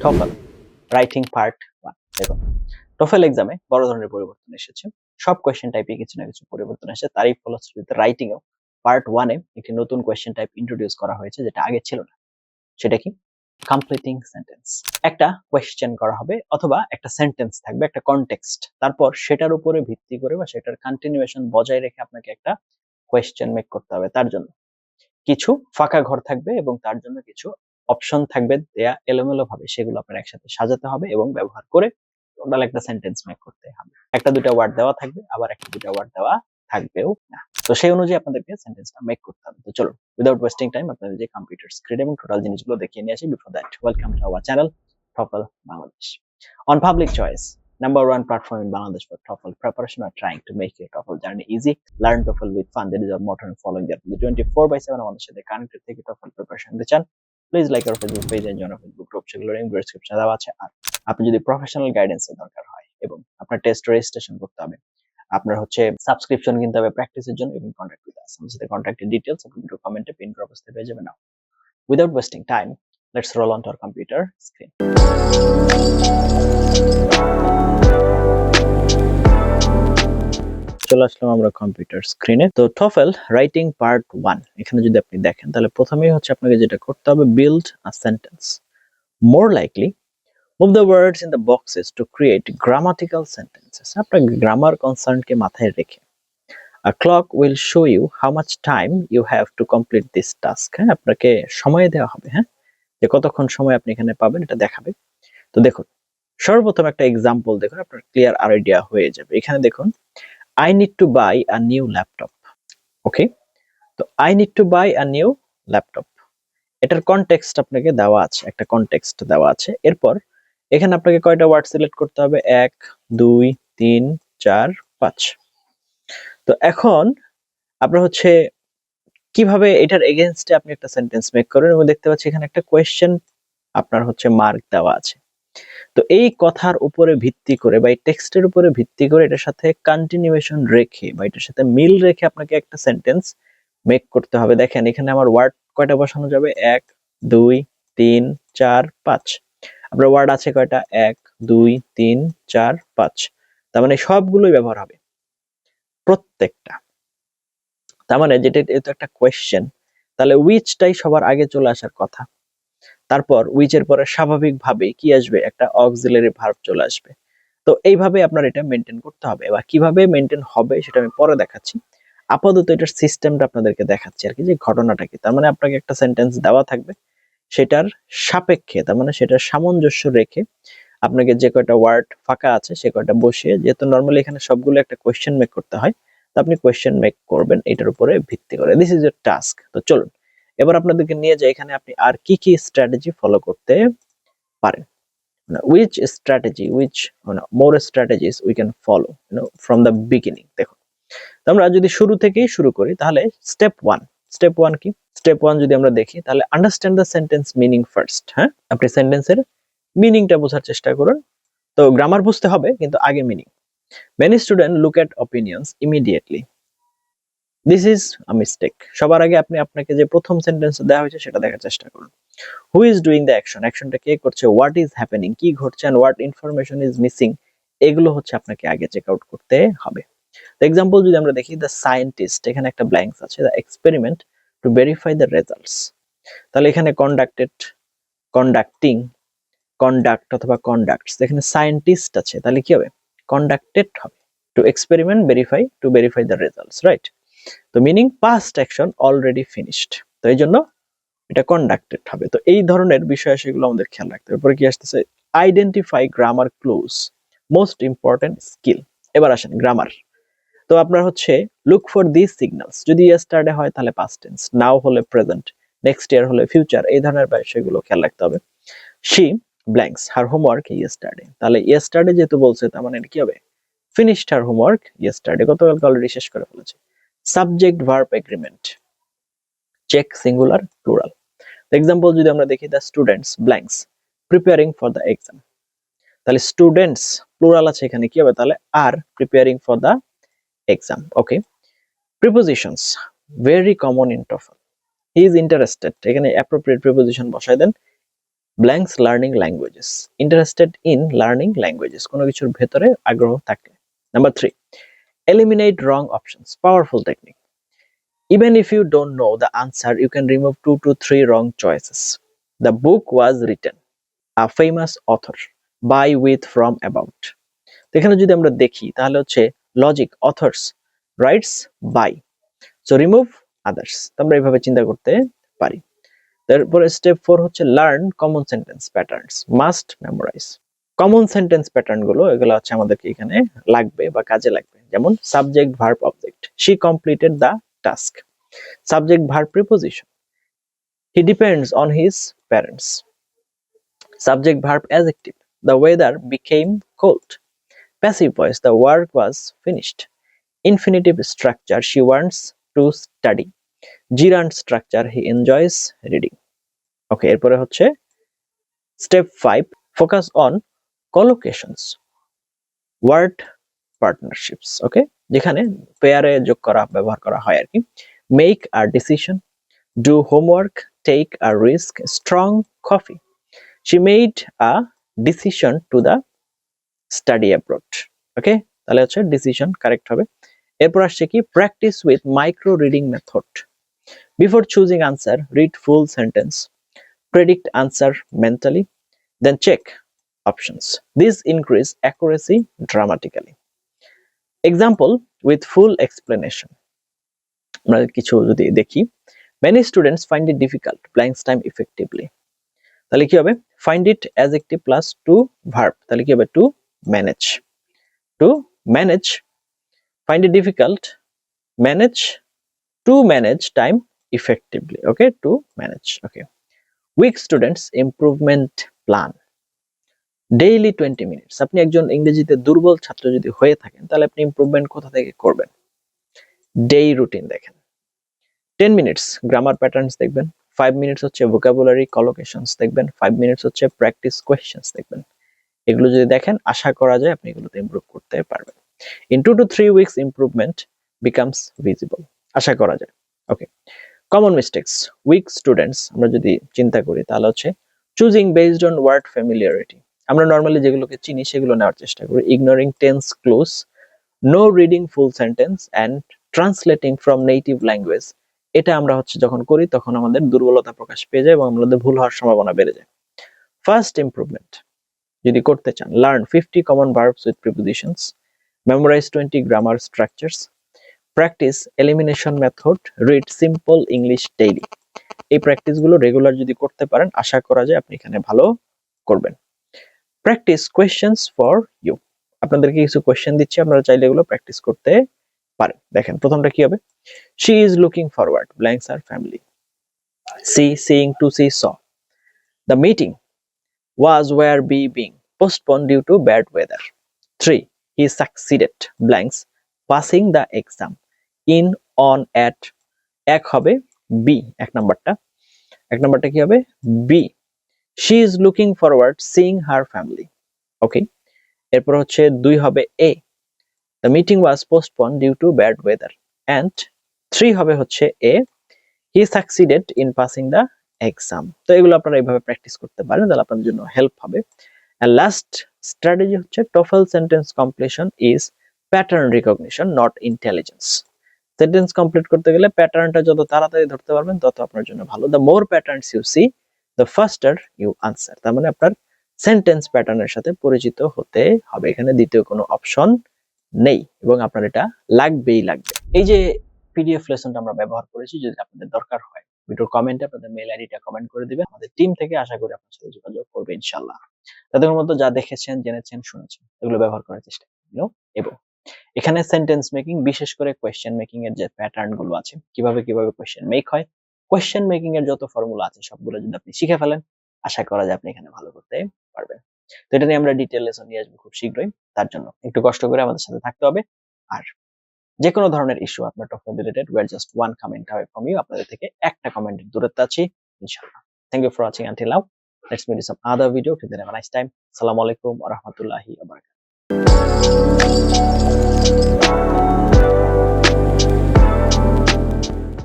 TOEFL writing part 1 দেখুন TOEFL এক্সামে বড় ধরনের পরিবর্তন এসেছে। সব কোয়েশ্চেন টাইপে কিছু না কিছু পরিবর্তন এসেছে। তারই ফলশ্রুতিতে রাইটিং এও পার্ট 1 এ একটি নতুন কোয়েশ্চেন টাইপ ইন্ট্রোডিউস করা হয়েছে যেটা আগে ছিল না। সেটা কি? Completing sentence. একটা কোয়েশ্চেন করা হবে অথবা একটা সেন্টেন্স থাকবে, একটা কনটেক্সট। তারপর সেটার উপরে ভিত্তি করে বা সেটার কন্টিনিউয়েশন বজায় রেখে আপনাকে একটা কোয়েশ্চেন মেক করতে হবে। তার জন্য কিছু ফাঁকা ঘর থাকবে এবং তার জন্য কিছু অপশন থাকবে দেয়া এলোমেলোভাবে, সেগুলো আপনার একসাথে সাজাতে হবে এবং ব্যবহার করে টোটাল একটা সেন্টেন্স মেক করতে হবে। একটা দুইটা ওয়ার্ড দেওয়া থাকবে, আবার একটা দুইটা ওয়ার্ড দেওয়া থাকবেও না। তো সেই অনুযায়ী আপনাদেরকে সেন্টেন্সটা মেক করতে হবে। তো চলুন উইদাউট ওয়েস্টিং টাইম আপনাদের যে কম্পিউটার স্ক্রিন এবং টোটাল জিনিসগুলো দেখিয়ে নিয়ে আসি। Before that, welcome to our channel TOEFL Bangladesh. On public choice, number one platform in Bangladesh for TOEFL preparation are trying to make your TOEFL journey easy. Learn TOEFL with fun. That is our motto and following that. The 24/7 আমাদের সাথে connected থেকে TOEFL preparation নিতে চান, please like our Facebook page and join our Facebook group. সেগুলোর link ডেসক্রিপশনে দেওয়া আছে। আর আপনি যদি প্রফেশনাল গাইডেন্সের দরকার হয় এবং আপনার টেস্ট রেজিস্ট্রেশন করতে হবে, আপনার হচ্ছে সাবস্ক্রিপশন কিনতে হবে প্র্যাকটিসের জন্য, এবং কন্ট্যাক্ট উইথ আস। আমাদের সাথে কন্ট্যাক্টের ডিটেইলস আপনি ভিডিও কমেন্টে পিন করা অবস্থায় পেয়ে যাবেন। Now without wasting time, let's roll on to our computer screen. চলে আসলাম আমরা কম্পিউটার স্ক্রিনে। তো TOEFL রাইটিং পার্ট 1 এখানে যদি আপনি দেখেন তাহলে প্রথমেই হচ্ছে আপনাকে যেটা করতে হবে, build a sentence. More likely move the words in the boxes to create grammatical sentences. আপনার গ্রামার কনসার্নকে মাথায় রেখে a clock will show you how much time you have to complete this task. হ্যাঁ, আপনাকে সময় দেওয়া হবে, হ্যাঁ, যে কতক্ষণ সময় আপনি এখানে পাবেন এটা দেখাবে। তো দেখুন সর্বপ্রথম একটা এক্সাম্পল দেখুন, আপনার ক্লিয়ার আইডিয়া হয়ে যাবে। এখানে দেখুন, I need to buy a new laptop. ওকে, তো I need to buy a new laptop, এটার কনটেক্সট আপনাকে দেওয়া আছে, একটা কনটেক্সট দেওয়া আছে। এরপর এখানে আপনাকে কয়টা ওয়ার্ড সিলেক্ট করতে হবে? 1 2 3 4 5। তো এখন আপনার হচ্ছে কিভাবে এটার এগেইনস্টে আপনি একটা সেন্টেন্স মেক করবেন, এবং দেখতে পাচ্ছি এখানে একটা কোয়েশ্চেন আপনার হচ্ছে মার্ক দেওয়া আছে। তো এই কথার উপরে ভিত্তি করে বা এই টেক্সটের উপরে ভিত্তি করে এটার সাথে কন্টিনিউয়েশন রেখে বা এটার সাথে মিল রেখে আপনাকে একটা সেন্টেন্স মেক করতে হবে। দেখেন এখানে আমার ওয়ার্ড কয়টা বসানো যাবে? 1 2 3 4 5। আপনার ওয়ার্ড আছে কয়টা? 1 2 3 4 5। তার মানে সবগুলোই ব্যবহার হবে, প্রত্যেকটা। তার মানে যেটা এটা একটা কোয়েশ্চেন, তাহলে উইচটাই সবার আগে চলে আসার কথা। তারপর উইচের পরে স্বাভাবিকভাবেই কি আসবে? একটা অক্সিলারি ভার্ব চলে আসবে। তো এইভাবে আপনার এটা মেনটেন করতে হবে। এবার কিভাবে মেনটেন হবে সেটা আমি পরে দেখাচ্ছি। আপাতত এটার সিস্টেমটা আপনাদেরকে দেখাচ্ছি আর কি, যে ঘটনাটা কি। তার মানে আপনাকে একটা সেন্টেন্স দেওয়া থাকবে, সেটার সাপেক্ষে তার মানে সেটার সামঞ্জস্য রেখে আপনাকে যে কয়টা ওয়ার্ড ফাঁকা আছে সে কয়টা বসিয়ে, যেহেতু নরমালি এখানে সবগুলো একটা কোয়েশ্চেন মেক করতে হয়, তো আপনি কোয়েশ্চেন মেক করবেন এটার উপরে ভিত্তি করে। This is your task. তো চলুন এবার আপনাদেরকে নিয়ে যাই এখানে আপনি আর কি কি স্ট্র্যাটেজি ফলো করতে পারেন। which strategy, which more strategies we can follow from the beginning। দেখুন আমরা যদি শুরু থেকেই শুরু করি তাহলে স্টেপ 1 কি? স্টেপ 1 যদি আমরা দেখি তাহলে understand the sentence meaning first. হ্যাঁ, আপনি সেন্টেন্সের মিনিংটা বোঝার চেষ্টা করুন। তো গ্রামার বুঝতে হবে কিন্তু আগে meaning. many students look at opinions immediately, this is a mistake। সবার আগে আপনি আপনাকে যে প্রথম সেন্টেন্স দেওয়া হয়েছে সেটা দেখার চেষ্টা করুন। who is doing the action, অ্যাকশনটা কে করছে, what is happening, কি ঘটছে, and what information is missing, এগুলো হচ্ছে আপনাকে আগে চেক আউট করতে হবে। তো এক্সাম্পল যদি আমরা দেখি, দ্য সায়েন্টিস্ট, এখানে একটা ব্ল্যাঙ্কস আছে, the experiment to verify the results. তাহলে এখানে কন্ডাক্টেড, কন্ডাক্টিং, কন্ডাক্ট অথবা কন্ডাক্টস, এখানে সায়েন্টিস্ট আছে তাহলে কি হবে? কন্ডাক্টেড হবে। To experiment to verify the results, right? তো meaning past action already finished, তো এই জন্য এটা কন্ডাক্টেড হবে। তো এই ধরনের বিষয় সেগুলো আমাদের খেয়াল রাখতে হবে। এরপরে কি আসতেছে? Identify grammar clues, most important skill. এবার আসেন গ্রামার। তো আপনার হচ্ছে লুক ফর দিস সিগন্যালস, যদি ইয়েস্টারডে হয় তাহলে পাস্ট টেন্স, নাও হলে প্রেজেন্ট, নেক্সট ইয়ার হলে ফিউচার, এই ধরনের বিষয়গুলো খেয়াল রাখতে হবে। She blanks her homework yesterday, তাহলে ইয়েস্টারডে যেহেতু বলছে তার মানে কি হবে? ফিনিশড হার হোমওয়ার্ক ইয়েস্টারডে, গতকালকে অলরেডি শেষ করে ফেলেছে। Subject verb agreement, check singular plural. Example যদি আমরা দেখি, the students blanks preparing for the exam, তাহলে স্টুডেন্টস প্লুরাল আছে এখানে, কি হবে তাহলে? আর preparing for the exam. Okay, prepositions very common in TOEFL, he is interested, এখানে অ্যাপ্রোপ্রিয়েট প্রিপোজিশন বসায় দেন। Blanks learning languages, interested in learning languages, কোনো কিছুর ভেতরে আগ্রহ থাকে। Number 3, eliminate wrong options, powerful technique. Even if you don't know the answer, you can remove 2 to 3 wrong choices. The book was written a famous author by, with, from, about. তো এখানে যদি আমরা দেখি তাহলে হচ্ছে logic authors rights by, so remove others. তো আমরা এইভাবে চিন্তা করতে পারি। তারপরে স্টেপ 4 হচ্ছে learn common sentence patterns, must memorise. Common sentence pattern গুলো এগুলো হচ্ছে আমাদেরকে এখানে লাগবে বা কাজে লাগবে। যেমন subject verb object, she completed the task. Subject verb preposition, he depends on his parents. Subject verb adjective, the weather became cold. Passive voice, the work was finished. Infinitive structure, she wants to study. Gerund structure, he enjoys reading. Okay, এরপরে হচ্ছে step 5, focus on collocations, word partnerships. Okay, যেখানে পেয়ারে যোগ করা ব্যবহার করা হয় আর কি। Make a decision, do homework, take a risk, strong coffee. She made a decision to the study abroad. ওকে, তাহলে হচ্ছে ডিসিশন কারেক্ট হবে। এরপর আসছে কি practice with micro reading method. Before choosing answer, read full sentence, predict answer mentally, then check options. This increase accuracy dramatically. Example with full explanation, আমরা কিছু যদি দেখি, many students find it difficult blanks time effectively. তাহলে কি হবে, find it adjective plus to verb, তাহলে কি হবে to manage. To manage, find it difficult, manage, to manage time effectively. Okay, to manage. Okay, weak students improvement plan, daily 20 minutes. আপনি একজন ইংরেজিতে দুর্বল ছাত্র যদি হয়ে থাকেন তাহলে আপনি ইমপ্রুভমেন্ট কোথা থেকে করবেন? ডেই রুটিন দেখেন। 10 minutes গ্রামার প্যাটার্নস দেখবেন, 5 minutes হচ্ছে ভোকাবুলারি কলোকেশনস দেখবেন, 5 minutes হচ্ছে প্র্যাকটিস কোয়েশ্চেনস দেখবেন। এগুলো যদি দেখেন আশা করা যায় আপনি এগুলোতে ইমপ্রুভ করতে পারবেন। In 2 to 3 weeks improvement becomes visible, আশা করা যায়। Okay, common mistakes weak students আমরা যদি চিন্তা করি তাহলে হচ্ছে choosing based on word familiarity, আমরা নরমালি যেগুলোকে চিনি সেগুলো নেওয়ার চেষ্টা করি। Ignoring tense clues, no reading full sentence and translating from native language, এটা আমরা হচ্ছে যখন করি তখন আমাদের দুর্বলতা প্রকাশ পেয়ে যায় এবং আমাদের ভুল হওয়ার সম্ভাবনা বেড়ে যায়। ফার্স্ট ইমপ্রুভমেন্ট যদি করতে চান, learn 50 common verbs with prepositions, memorize 20 grammar structures, practice elimination method, read simple English daily. এই প্র্যাকটিস গুলো রেগুলার যদি করতে পারেন আশা করা যায় আপনি এখানে ভালো করবেন। প্র্যাকটিস কোয়েশ্চেনস ফর ইউ, আপনাদেরকে কিছু কোয়েশ্চেন দিচ্ছি, আপনারা চাইলে এগুলো প্র্যাকটিস করতে পারেন। দেখেন প্রথমটা কি হবে, she is looking forward, blanks are family. See, seeing, to see, saw. The meeting was were be being postponed due to bad weather. 3, he succeeded, blanks, passing the exam in, on, at. এক হবে B, এক নাম্বারটা কি হবে b, she is looking forward seeing her family. Okay, এরপর হচ্ছে 2 হবে এ, the meeting was postponed due to bad weather. And 3 হবে হচ্ছে এ, he succeeded in passing the exam. তো এগুলো আপনারা এইভাবে প্র্যাকটিস করতে পারেন, তাহলে আপনাদের জন্য হেল্প হবে। And last strategy হচ্ছে TOEFL sentence completion is pattern recognition, not intelligence. Sentence complete করতে গেলে প্যাটার্নটা যত তাড়াতাড়ি ধরতে পারবেন তত আপনার জন্য ভালো। The more patterns you see, the faster you answer. তার মানে আপনার সেন্টেন্স প্যাটার্নের সাথে পরিচিত হতে হবে, এখানে দ্বিতীয় কোনো অপশন নেই এবং আপনার এটা লাগবেই লাগবে। এই যে পিডিএফ লেসনটা আমরা ব্যবহার করেছি, যদি আপনাদের দরকার হয় ভিডিওর কমেন্টে আপনাদের মেল আইডিটা কমেন্ট করে দিবেন, আমাদের টিম থেকে আশা করি আপনার সাথে যোগাযোগ করবে ইনশাআল্লাহ। তাদের মতো যা দেখেছেন, জেনেছেন, শুনেছেন এগুলো ব্যবহার করার চেষ্টা করুন। এবং এখানে সেন্টেন্স মেকিং, বিশেষ করে কোয়েশ্চেন মেকিং এর যে প্যাটার্ন গুলো আছে, কিভাবে কোয়েশ্চেন মেক হয়, কোয়েশ্চেন মেকিং এর যত ফর্মুলা আছে সবগুলো যদি আপনি শিখে ফেলেন আশা করা যায় আপনি এখানে ভালো করতে পারবেন। তো এটা নিয়ে আমরা ডিটেইল লেসন নিয়ে আসবো খুব শীঘ্রই, তার জন্য একটু কষ্ট করে আমাদের সাথে থাকতে হবে। আর যে কোনো ধরনের ইস্যু আপনার topic related, we are just one comment away from you, আপনাদের থেকে একটা কমেন্টের দূরত্বে আছি ইনশাআল্লাহ। Thank you for watching until now, let's meet in some other video. Till then, have a nice time. আসসালামু আলাইকুম ওয়া রাহমাতুল্লাহি ওয়া বারাকাতুহু।